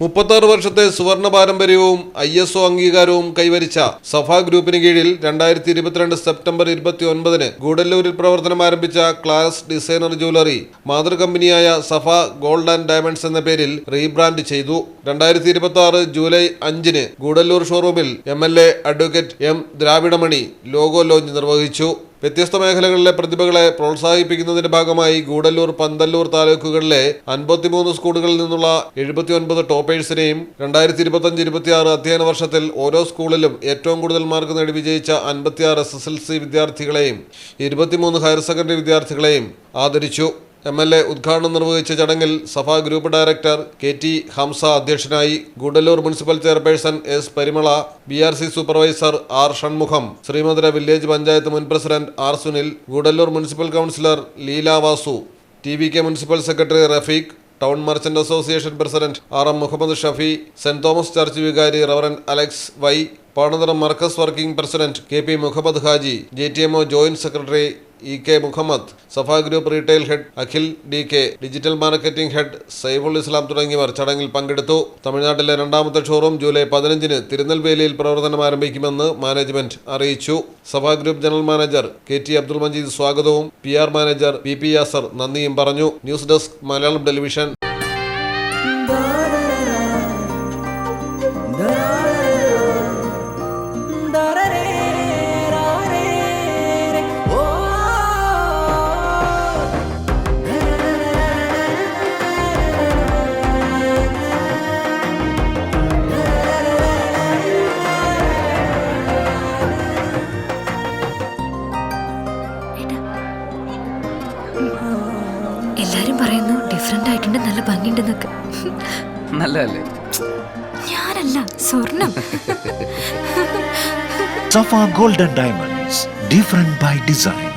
36 വർഷത്തെ സുവർണ പാരമ്പര്യവും ISO അംഗീകാരവും കൈവരിച്ച സഫ ഗ്രൂപ്പിന് കീഴിൽ 2022 സെപ്റ്റംബർ 29-ന് ഗൂഡല്ലൂരിൽ പ്രവർത്തനം ആരംഭിച്ച ക്ലാസ് ഡിസൈനർ ജ്വല്ലറി മാതൃകമ്പനിയായ സഫ ഗോൾഡ് ആൻഡ് ഡയമണ്ട്സ് എന്ന പേരിൽ റീബ്രാൻഡ് ചെയ്തു. 2026 ജൂലൈ 5-ന് ഗൂഡല്ലൂർ ഷോറൂമിൽ MLA advocate M Dravidamani logo launch നിർവഹിച്ചു. വ്യത്യസ്ത മേഖലകളിലെ പ്രതിഭകളെ പ്രോത്സാഹിപ്പിക്കുന്നതിന്റെ ഭാഗമായി ഗൂഡല്ലൂർ, പന്തല്ലൂർ താലൂക്കുകളിലെ 53 സ്കൂളുകളിൽ നിന്നുള്ള 79 ടോപ്പേഴ്സിനെയും 2025-26 അധ്യയന വർഷത്തിൽ ഓരോ സ്കൂളിലും ഏറ്റവും കൂടുതൽ മാർക്ക് നേടി വിജയിച്ച 56 SSLC വിദ്യാർത്ഥികളെയും 23 ഹയർ സെക്കൻഡറി വിദ്യാർത്ഥികളെയും ആദരിച്ചു. MLA ഉദ്ഘാടനം നിർവഹിച്ച ചടങ്ങിൽ Safa group director KT Hamsa അധ്യക്ഷനായി. Gudalur municipal chairperson S Parimala, BRC supervisor R Shanmugham, Sreemadhura village panchayat മുൻ president R Sunil, Gudalur municipal councillor Leela Vasu, TVK municipal secretary Rafeeq, town merchant association president RM Muhammad Shafi, Saint Thomas church വികാരി reverend Alex Y, Panathara Markaz working president KP Muhammad Haji, JTMO joint secretary EK Muhammad, Safa group retail head Akhil DK, digital marketing head സൈഫുൽ ഇസ്ലാം തുടങ്ങിയവർ ചടങ്ങിൽ പങ്കെടുത്തു. തമിഴ്നാട്ടിലെ രണ്ടാമത്തെ showroom July 15-ന് തിരുനെൽവേലിയിൽ പ്രവർത്തനം ആരംഭിക്കുമെന്ന് management അറിയിച്ചു. Safa group general manager KT Abdul Majeed സ്വാഗതവും PR മാനേജർ PP യാസർ നന്ദിയും പറഞ്ഞു. News desk Malayalam television. എല്ലാരും പറയുന്നു ഡിഫറെന്റ് ആയിട്ടുണ്ട്, നല്ല ഭംഗിയുണ്ടെന്നൊക്കെ. നല്ലതല്ലേ? ഞാനല്ല, സ്വർണം. Safa Gold and Diamonds, different by design.